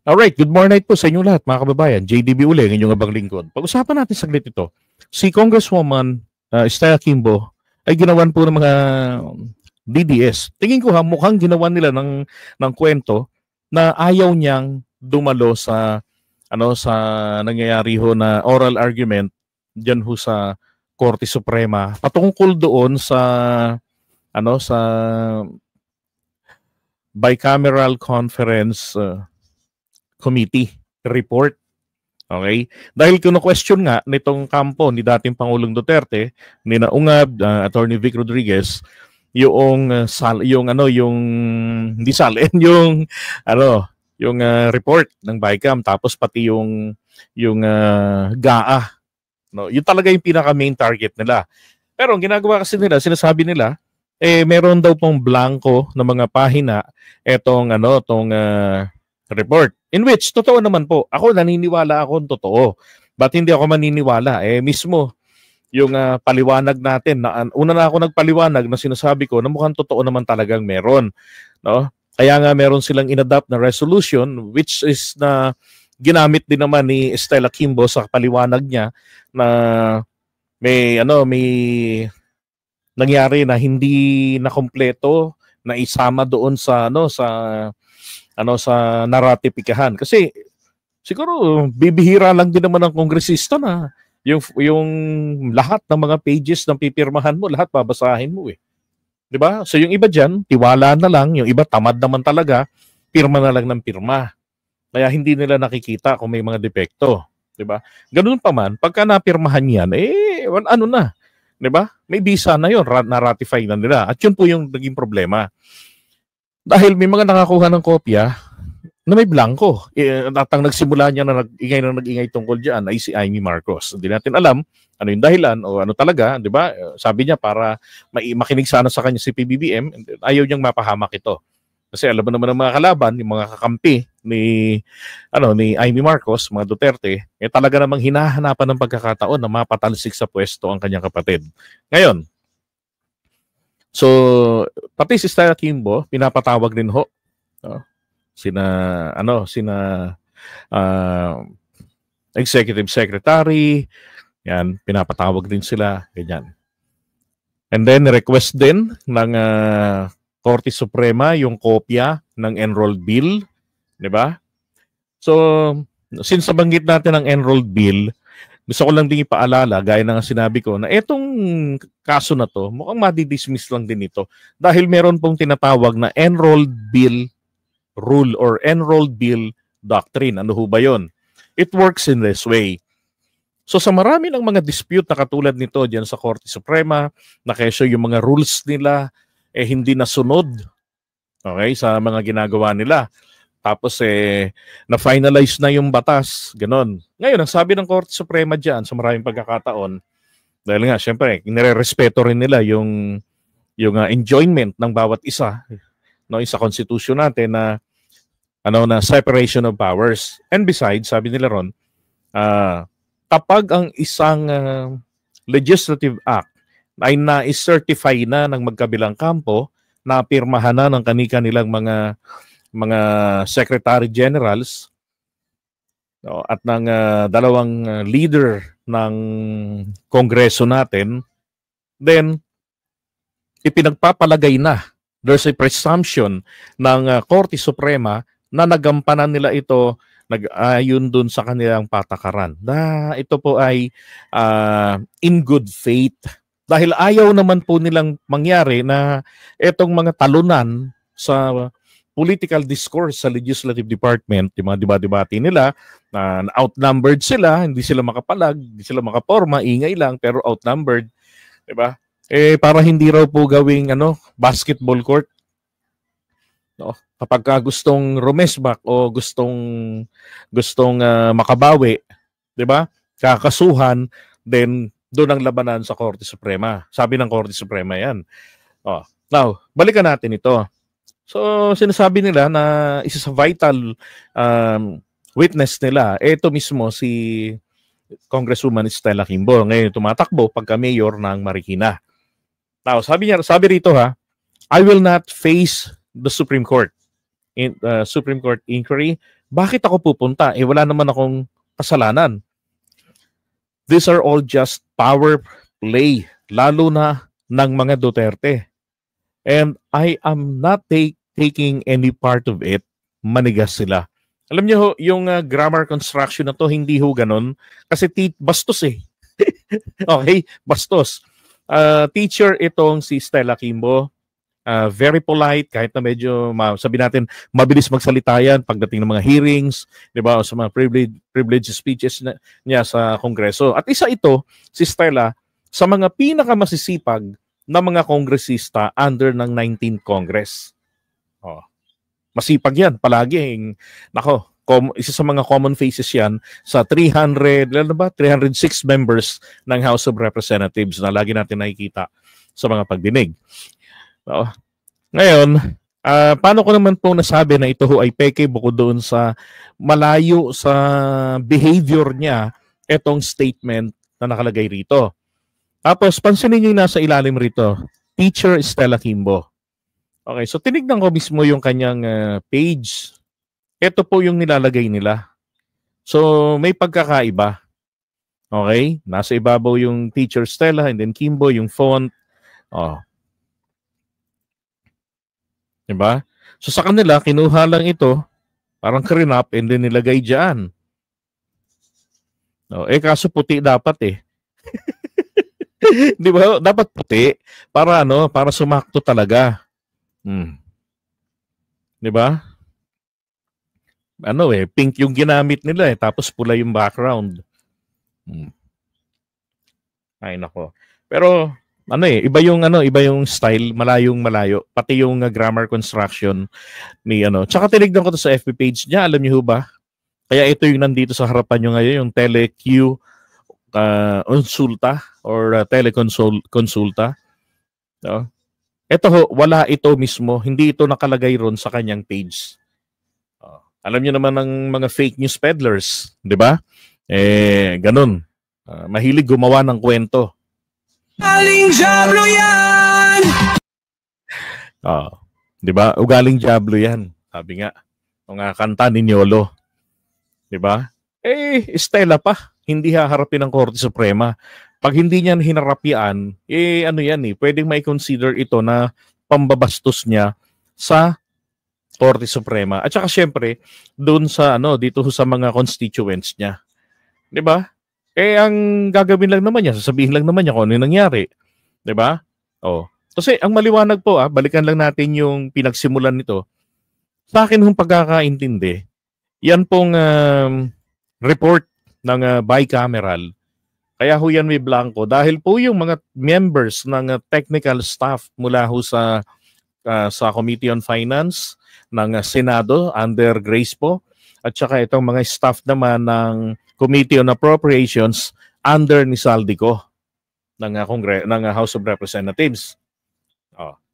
Alright, good morning po sa inyo lahat mga kababayan. JDB uli, ang inyong abang lingkod. Pag-usapan natin saglit ito. Si Congresswoman Stella Kimbo ay ginawan po ng mga DDS. Tingin ko mukhang ginawan nila ng kwento na ayaw niyang dumalo sa sa nangyayari ho na oral argument diyan ho sa Korte Suprema patungkol doon sa sa bicameral conference committee report. Okay? Dahil question nga nitong kampo ni dating Pangulong Duterte, ni Naungab, Attorney Vic Rodriguez, yung hindi salin, yung report ng BICAM, tapos pati yung GAA. No, yun talaga yung pinaka main target nila. Pero ang ginagawa kasi nila, sinasabi nila, meron daw pong blanco na mga pahina etong report. In which, totoo naman po. Ako, naniniwala akong totoo. Ba't hindi ako maniniwala? Mismo, yung paliwanag natin, una na ako nagpaliwanag na sinasabi ko na mukhang totoo naman talagang meron. No? Kaya nga meron silang inadapt na resolution, which is na ginamit din naman ni Stella Kimbo sa paliwanag niya na may nangyari na hindi na kompleto na isama doon sa naratipikahan. Kasi siguro bibihira lang din naman ng kongresista na yung lahat ng mga pages ng pipirmahan mo, lahat babasahin mo 'Di ba? So yung iba diyan, tiwala na lang, yung iba tamad naman talaga, pirma na lang ng pirma. Kaya hindi nila nakikita kung may mga depekto, 'di ba? Ganoon pa man, pagka napirmahan 'yan, ano na, 'di ba? May visa na 'yon, na-ratify na nila. At 'yun po yung naging problema. Dahil may mga nakakuha ng kopya na may blanco. Natang nagsimula niya na nag-ingay tungkol diyan ay si Amy Marcos. Hindi natin alam ano yung dahilan o ano talaga, 'di ba? Sabi niya para makinig sana sa kanya si PBBM, ayaw niyang mapahamak ito. Kasi alam mo naman ng mga kalaban, yung mga kakampi ni Amy Marcos, mga Duterte, talaga namang hinahanapan ng pagkakataon na mapatalsik sa pwesto ang kanyang kapatid. Ngayon, so, pati si Stella Kimbo, pinapatawag din ho. Sina Executive Secretary, yan, pinapatawag din sila, ganyan. And then, request din ng Korte Suprema yung kopya ng enrolled bill, di ba? So, since nabanggit natin ang enrolled bill, gusto ko lang din ipaalala, gaya ng sinabi ko, na etong kaso na to, mukhang madidismiss lang din ito. Dahil meron pong tinatawag na enrolled bill rule or enrolled bill doctrine. Ano ho ba yun? It works in this way. So sa marami ng mga dispute na katulad nito dyan sa Korte Suprema, na kesyo yung mga rules nila hindi nasunod, okay, sa mga ginagawa nila. Tapos na-finalize na yung batas, ganon. Ngayon, ang sabi ng Korte Suprema dyan sa maraming pagkakataon, dahil nga, syempre, nire-respeto rin nila yung enjoyment ng bawat isa, no, sa Constitution natin na separation of powers. And besides, sabi nila ron, kapag ang isang legislative act ay na-certify na ng magkabilang kampo, na pirmahan na ng kanilang mga secretary generals, no, at ng dalawang leader ng kongreso natin, then ipinagpapalagay na, there's a presumption ng Korte Suprema na nagampanan nila ito nag-ayon dun sa kanilang patakaran. Ito po ay in good faith. Dahil ayaw naman po nilang mangyari na itong mga talunan sa political discourse sa legislative department, yung mga debate nila, na outnumbered sila, hindi sila makapalag, hindi sila makaporma, ingay lang, pero outnumbered, di ba? Para hindi raw po gawing basketball court. No? Kapag gustong rumesbak o gustong makabawi, di ba? Kakasuhan, then doon ang labanan sa Korte Suprema. Sabi ng Korte Suprema yan. Now, balikan natin ito. So, sinasabi nila na isa sa vital witness nila, ito mismo si Congresswoman Stella Kimbo. Ngayon tumatakbo pagka-mayor ng Marikina. Now, sabi rito I will not face the Supreme Court. Supreme Court inquiry, bakit ako pupunta? Wala naman akong kasalanan. These are all just power play, lalo na ng mga Duterte. And I am not taking any part of it. Manigas sila. Alam niyo ho, yung grammar construction na to, hindi ho ganun. Kasi bastos eh. Okay, bastos. Teacher itong si Stella Kimbo. Very polite, kahit na medyo, sabi natin, mabilis magsalita yan pagdating ng mga hearings, di ba, o sa mga privilege speeches niya sa Kongreso. At isa ito, si Stella, sa mga pinakamasisipag na mga kongresista under ng 19th Congress. Masipag yan, palagi. Nako, isa sa mga common faces yan sa 306 members ng House of Representatives na lagi natin nakikita sa mga pagdinig. Ngayon, paano ko naman po nasabi na ito ho ay peke bukod doon sa malayo sa behavior niya itong statement na nakalagay rito. Tapos, pansinin niyo yung nasa ilalim rito, Teacher Stella Kimbo. Okay, so tinignan ko mismo yung kanyang page. Ito po yung nilalagay nila. So, may pagkakaiba. Okay, nasa ibabaw yung Teacher Stella and then Kimbo, yung font. Diba? So sa kanila, kinuha lang ito, parang clean-up and then nilagay dyan. Kaso puti dapat eh. Di ba? Dapat puti para para sumakto talaga. Di ba? Pink yung ginamit nila tapos pula yung background. Ay nako. Pero iba yung style, malayo, pati yung grammar construction ni Tsaka tinignan ko to sa FB page niya, alam niyo ba? Kaya ito yung nandito sa harapan niyo ngayon, yung TeleQ consulta or teleconsulta. Ito ho, wala ito mismo, hindi ito nakalagay ron sa kanyang page. Alam niyo naman ng mga fake news peddlers, di ba? Ganun. Mahilig gumawa ng kwento. Ugaling Diablo yan! Di ba? Ugaling Diablo yan. Sabi nga, mga kanta ni Niolo. Di ba? Stella pa. Hindi haharapin ng Korte Suprema. Pag hindi niyan hinarapian, pwedeng may consider ito na pambabastos niya sa Korte Suprema. At saka syempre, doon sa dito sa mga constituents niya. Di ba? Ang gagawin lang naman niya, sasabihin lang naman niya kung ano yung nangyari. Diba? Kasi ang maliwanag po, balikan lang natin yung pinagsimulan nito. Sa akin yung pagkakaintindi, yan pong report ng bicameral. Kaya ho yan may blanco. Dahil po yung mga members ng technical staff mula ho sa Committee on Finance ng Senado under Grace po, at saka itong mga staff naman ng Committee on Appropriations under ni Saldico ng House of Representatives.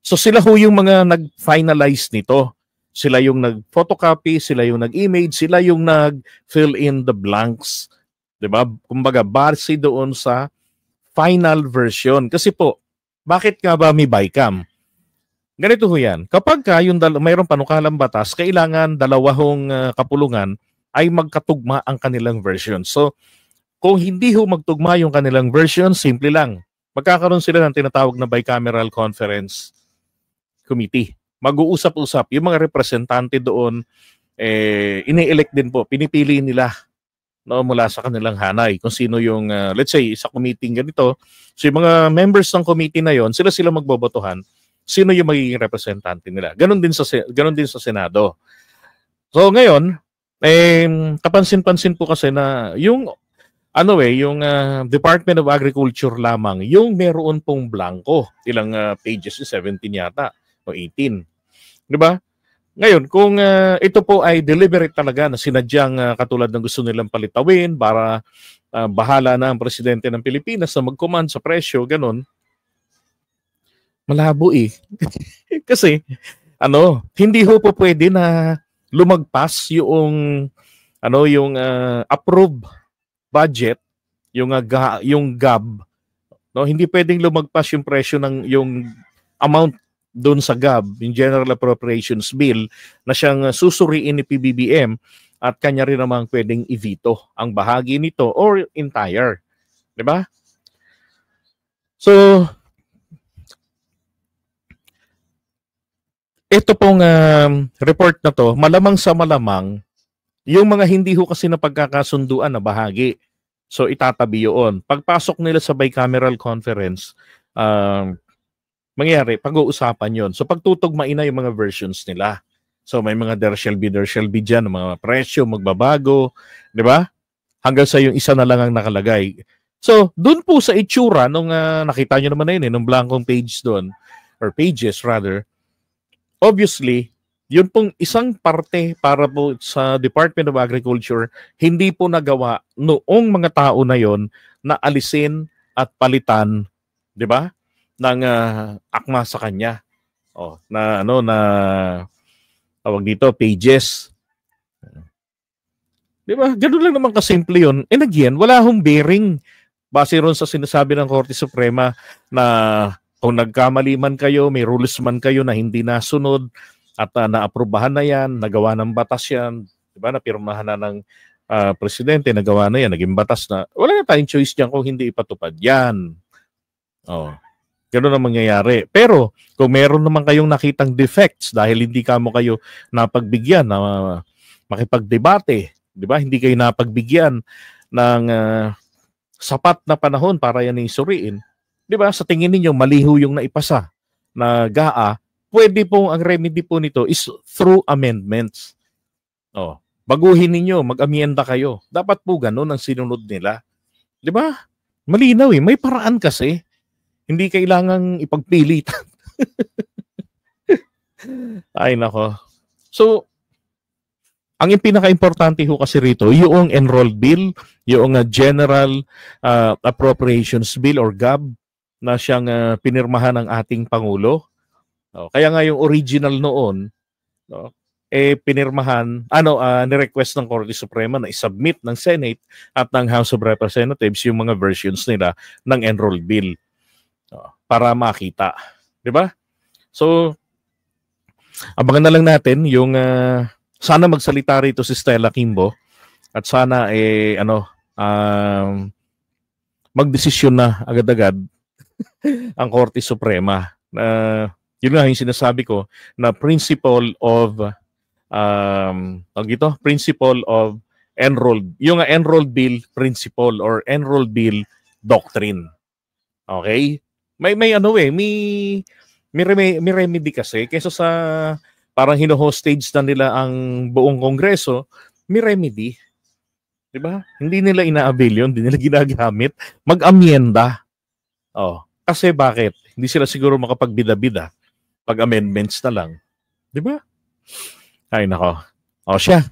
So sila ho yung mga nag-finalize nito. Sila yung nag-photocopy, sila yung nag-image, sila yung nag-fill in the blanks. Diba? Kumbaga, base doon sa final version. Kasi po, bakit nga ba may BICAM? Ganito ho yan. Kapag mayroong panukalang batas, kailangan dalawang kapulungan ay magkatugma ang kanilang version. So, kung hindi ho magtugma yung kanilang version, simple lang. Magkakaroon sila ng tinatawag na bicameral conference committee. Mag-uusap-usap. Yung mga representante doon, ini-elect din po. Pinipili nila mula sa kanilang hanay. Kung sino yung, let's say, sa committee ganito. So, yung mga members ng committee na yon, sila magbobotohan. Sino yung magiging representante nila. Ganon din sa Senado. So, ngayon, kapansin-pansin po kasi na yung Department of Agriculture lamang yung meron pong blanco. Ilang pages, 17 yata o 18. 'Di ba? Ngayon, kung ito po ay deliberate talaga na sinadyang katulad ng gusto nilang palitawin para bahala na ang presidente ng Pilipinas na mag-command sa presyo, ganun. Malabo Kasi hindi ho po pwede na lumagpas yung approved budget, yung GAB, hindi pwedeng lumagpas yung presyo ng yung amount doon sa GAB, yung General Appropriations Bill, na siyang susuriin ni PBBM at kanya rin namang pwedeng i-veto ang bahagi nito or entire. Diba? So, ito pong report na to, malamang sa malamang, yung mga hindi ho kasi napagkakasunduan na bahagi. So, itatabi yun. Pagpasok nila sa bicameral conference, mangyari, pag-uusapan yon. So, pagtutugmain na yung mga versions nila. So, may mga there shall be dyan, mga presyo, magbabago, di ba? Hanggang sa yung isa na lang ang nakalagay. So, dun po sa itsura, nung nakita nyo naman na yun, nung blankong page doon, or pages rather, obviously, yun pong isang parte para po sa Department of Agriculture, hindi po nagawa noong mga tao na yon na alisin at palitan, di ba? Ng akma sa kanya. Na tawag dito, pages. Di ba? Ganun lang naman kasimple yun. And again, wala hong bearing base ron sa sinasabi ng Korte Suprema na kung nagkamali man kayo, may rules man kayo na hindi nasunod at naaprubahan na yan, nagawa ng batas yan, di ba? Napirmahan na ng presidente, nagawa na yan, naging batas na. Wala na tayong choice dyan kung hindi ipatupad yan. Ganun ang mangyayari. Pero kung meron naman kayong nakitang defects dahil hindi kayo napagbigyan na makipagdebate, di ba? Hindi kayo napagbigyan ng sapat na panahon para yan isuriin. Di ba? Sa tingin ninyo, maliho yung naipasa na GAA, pwede po, ang remedy po nito is through amendments. Baguhin ninyo, mag-amienda kayo. Dapat po ganun ang sinunod nila. Di ba? Malinaw may paraan kasi. Hindi kailangang ipagpilitan. Ay nako. So, ang pinaka-importante ho kasi rito, yung enrolled bill, yung General Appropriations Bill or GAB na siyang pinirmahan ng ating Pangulo. Kaya nga yung original noon, pinirmahan, ni-request ng Korte Suprema na isubmit ng Senate at ng House of Representatives yung mga versions nila ng enrolled bill para makita. Diba? So, abangan na lang natin yung sana magsalita rito si Stella Kimbo at sana magdesisyon na agad-agad ang Korte Suprema. Yun nga yung sinasabi ko na principle of enrolled, yung enrolled bill principle or enrolled bill doctrine. Okay? May remedy kasi kaysa sa parang hino-hostage na nila ang buong Kongreso, may remedy. 'Di ba? Hindi nila ina-avail yun, hindi nila ginagamit. Mag-amyenda. Kasi bakit? Hindi sila siguro makapagbida-bida pag amendments na lang. 'Di ba? Ay nako. Siya.